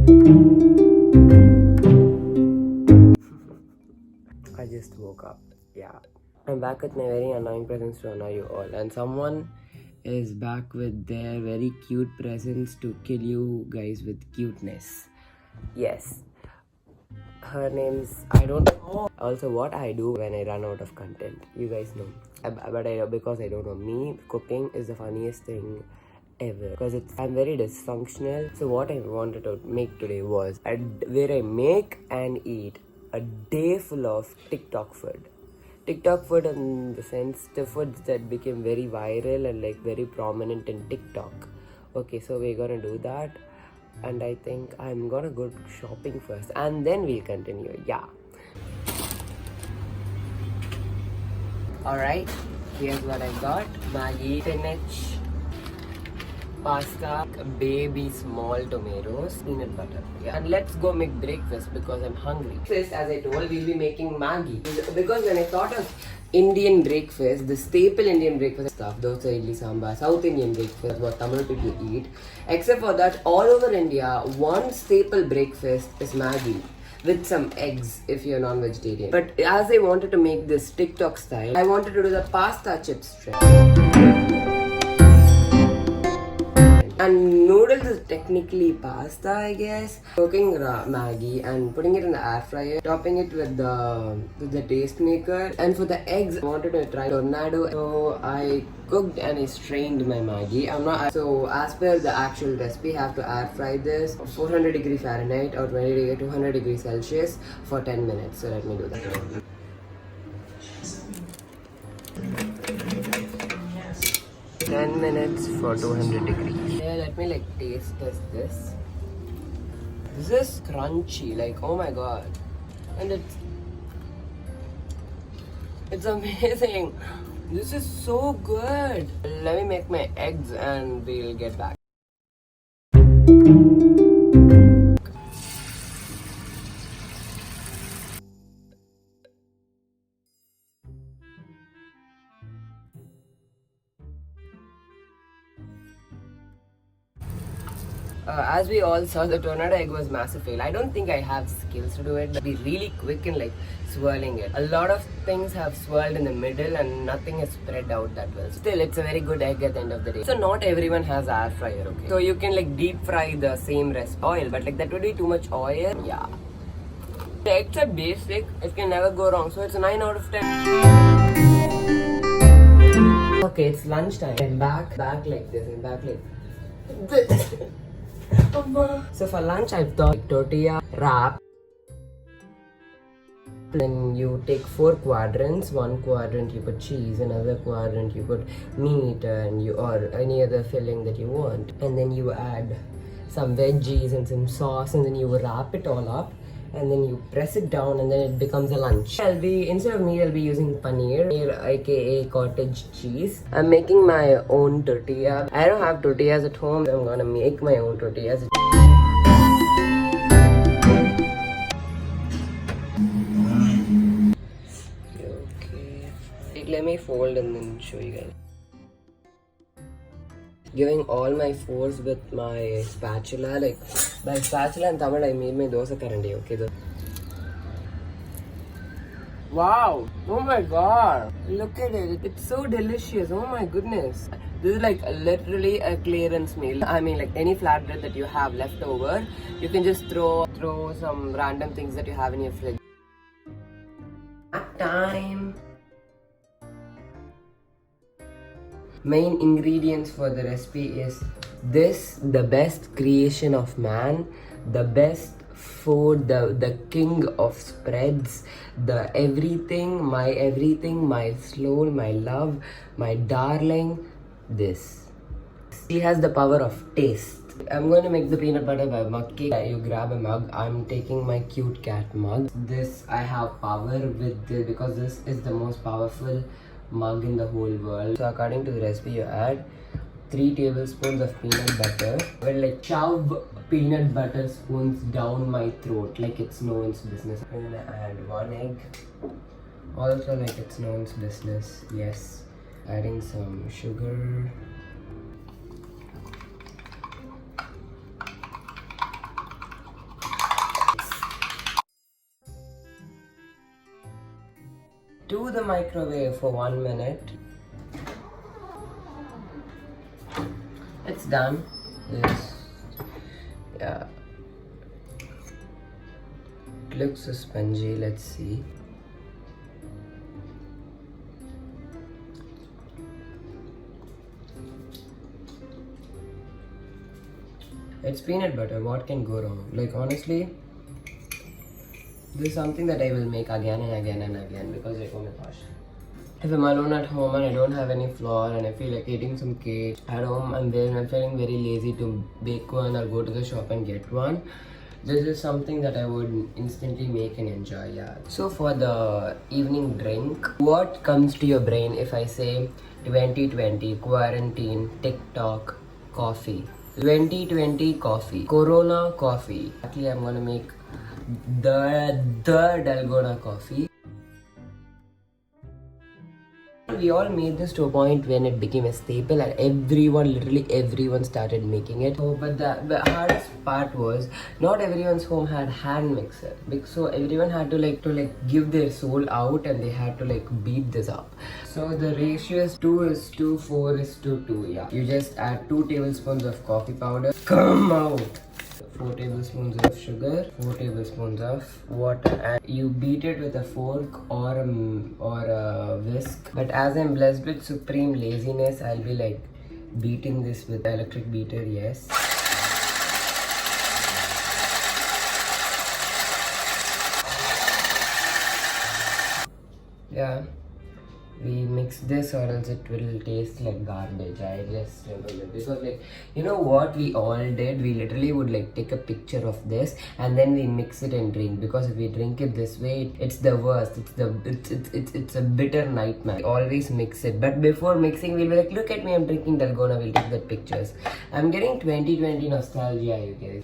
I just woke up. Yeah. I'm back with my very annoying presence to annoy you all. And someone is back with their very cute presence to kill you guys with cuteness. Yes. Her name's I don't know. Also, what I do when I run out of content, you guys know. But I know because I don't know. Me cooking is the funniest thing ever because I'm very dysfunctional. So what I wanted to make today was where I make and eat a day full of TikTok food. TikTok food in the sense the foods that became very viral and like very prominent in TikTok. Okay, so we're gonna do that. And I think I'm gonna go shopping first and then we'll continue. Yeah. Alright, here's what I got. Maggi, spinach, pasta, baby small tomatoes, peanut butter. Yeah. And let's go make breakfast because I'm hungry. First, as I told, we'll be making Maggi. Because when I thought of Indian breakfast, the staple Indian breakfast stuff, dosa, idli, sambar, South Indian breakfast, what Tamil people eat. Except for that, all over India, one staple breakfast is Maggi with some eggs if you're non-vegetarian. But as I wanted to make this TikTok style, I wanted to do the pasta chips trick. And noodles is technically pasta, I guess. Cooking Maggi and putting it in the air fryer, topping it with the taste maker. And for the eggs, I wanted to try tornado. So I cooked and I strained my Maggi. So as per the actual recipe, I have to air fry this 400 degree Fahrenheit or 200 degrees Celsius for 10 minutes. So let me do that. 10 minutes for 200 degrees. Yeah, let me like taste test this. This is crunchy, like oh my god. And it's amazing. This is so good. Let me make my eggs and we'll get back. As we all saw, the tornado egg was massive fail. I don't think I have skills to do it, but be really quick in like swirling it. A lot of things have swirled in the middle and nothing is spread out that well. Still, it's a very good egg at the end of the day. So not everyone has air fryer, okay? So you can like deep fry the same oil, but like that would be too much oil. Yeah. The eggs are basic. It can never go wrong. So it's a 9 out of 10. Okay, it's lunchtime. I'm back like this. I'm back like this. So for lunch I've thought tortilla wrap. Then you take 4 quadrants. One quadrant you put cheese, another quadrant you put meat and or any other filling that you want. And then you add some veggies and some sauce and then you wrap it all up and then you press it down and then it becomes a lunch. Instead of meat, I'll be using paneer, aka cottage cheese. I'm making my own tortilla. I don't have tortillas at home, so I'm gonna make my own tortillas. Okay. Let me fold and then show you guys. Giving all my force with my spatula. Like by spatula in Tamil I mean my dosa karandi. Okay. Wow! Oh my god! Look at it. It's so delicious. Oh my goodness. This is like literally a clearance meal. I mean like any flatbread that you have left over, you can just throw some random things that you have in your fridge. Time. Main ingredients for the recipe is this, the best creation of man, the best food, the king of spreads, the everything, my soul, my love, my darling, this. He has the power of taste. I'm going to make the peanut butter by mug cake. You grab a mug. I'm taking my cute cat mug. This I have power with this because this is the most powerful mug in the whole world. So according to the recipe, you add 3 tablespoons of peanut butter. Well, like shove peanut butter spoons down my throat like it's no one's business. I'm gonna add 1 egg. Also like it's no one's business. Yes. Adding some sugar. to the microwave for 1 minute. It's done. Yeah. It looks so spongy. Let's see. It's peanut butter. What can go wrong? Like, honestly, this is something that I will make again and again and again because, like, oh my gosh. If I'm alone at home and I don't have any flour and I feel like eating some cake at home and then I'm feeling very lazy to bake one or go to the shop and get one, this is something that I would instantly make and enjoy. Yeah. So for the evening drink, what comes to your brain if I say 2020, quarantine, TikTok, coffee? 2020 coffee, Corona coffee. Actually, I'm gonna make the Dalgona coffee. We all made this to a point when it became a staple and everyone, literally everyone started making it. So, but the hardest part was not everyone's home had hand mixer. So everyone had to give their soul out and they had to like beat this up. So the ratio is 2:4:2. Yeah. You just add 2 tablespoons of coffee powder. Come out. 4 tablespoons of sugar, 4 tablespoons of water, and you beat it with a fork or a whisk. But as I'm blessed with supreme laziness, I'll be like beating this with electric beater. Yes. Yeah. We mix this or else it will taste like garbage. I just remember because like, you know what we all did? We literally would like take a picture of this and then we mix it and drink, because if we drink it this way, it's the worst. It's a bitter nightmare. We always mix it, but before mixing we'll be like, look at me, I'm drinking Dalgona, we'll take the pictures. I'm getting 2020 nostalgia, you guys.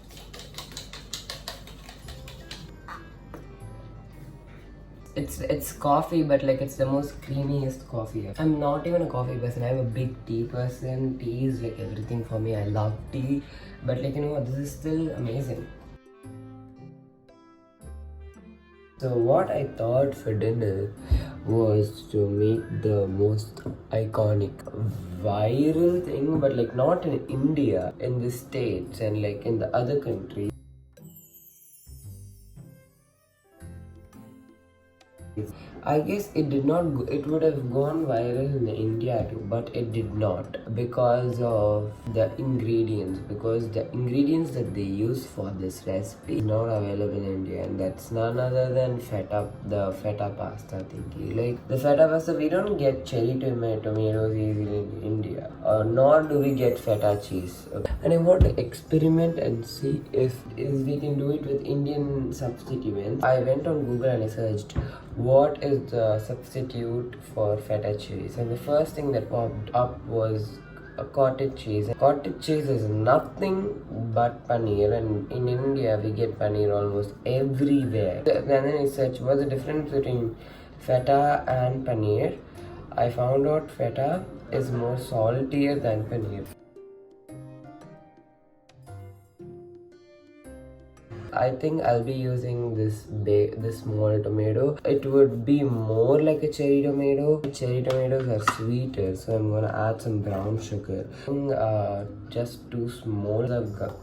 It's coffee, but like it's the most creamiest coffee ever. I'm not even a coffee person. I'm a big tea person. Tea is like everything for me. I love tea, but like, you know what, this is still amazing. So what I thought for dinner was to make the most iconic viral thing, but like not in India, in the States and like in the other countries. I guess it did not it would have gone viral in India too, but it did not because of the ingredients, because the ingredients that they use for this recipe is not available in India, and that's none other than the feta pasta thingy. Like the feta pasta, we don't get cherry tomatoes easily in India, or nor do we get feta cheese. And I want to experiment and see if we can do it with Indian substituents. I went on Google and I searched what is the substitute for feta cheese, and the first thing that popped up was a cottage cheese. Cottage cheese is nothing but paneer, and in India we get paneer almost everywhere. And then I searched what's the difference between feta and paneer. I found out feta is more saltier than paneer. I think I'll be using this small tomato. It would be more like a cherry tomato. Cherry tomatoes are sweeter, so I'm gonna add some brown sugar. Just 2 small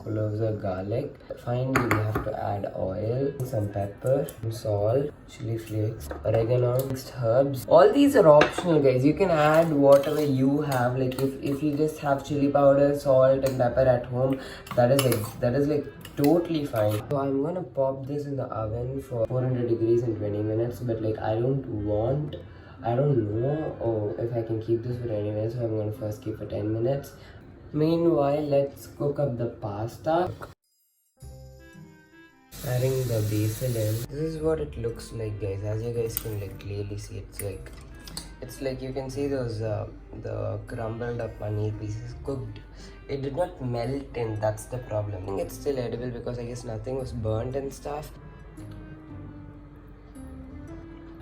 cloves of garlic. Finally, we have to add oil, some pepper, some salt, chili flakes, oregano, mixed herbs. All these are optional, guys. You can add whatever you have. Like if you just have chili powder, salt, and pepper at home, that is like totally fine. So I'm gonna pop this in the oven for 400 degrees in 20 minutes, but like I don't know if I can keep this for 20 minutes, so I'm gonna first keep for 10 minutes. Meanwhile, let's cook up the pasta. Adding the basil in. This is what it looks like, guys. As you guys can like clearly see, it's like you can see those the crumbled up paneer pieces cooked. It did not melt in, that's the problem. I think it's still edible because I guess nothing was burnt and stuff.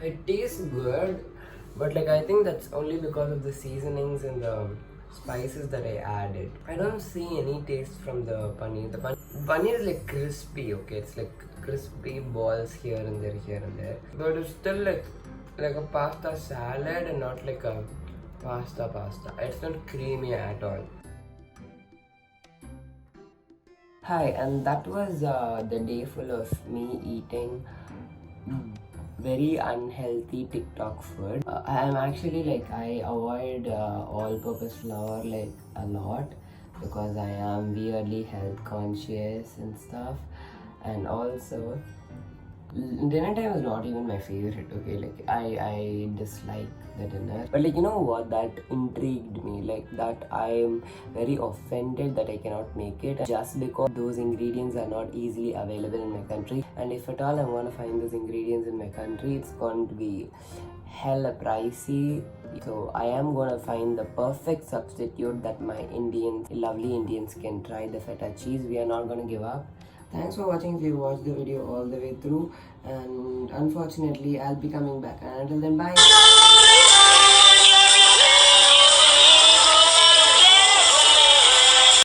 It tastes good, but like I think that's only because of the seasonings and the spices that I added. I don't see any taste from the paneer. The paneer is like crispy, okay? It's like crispy balls here and there, but it's still like like a pasta salad and not like a pasta. It's not creamy at all. Hi, and that was the day full of me eating very unhealthy TikTok food. I am actually like, I avoid all-purpose flour like a lot because I am weirdly health conscious and stuff, and also dinner time is not even my favorite. Okay, like I dislike the dinner, but like, you know what, that intrigued me, like that I'm very offended that I cannot make it just because those ingredients are not easily available in my country. And if at all I'm gonna find those ingredients in my country, it's going to be hella pricey. So I am gonna find the perfect substitute that my lovely Indians can try, the feta cheese. We are not gonna give up. Thanks for watching if you watched the video all the way through, and unfortunately I'll be coming back, and until then, bye.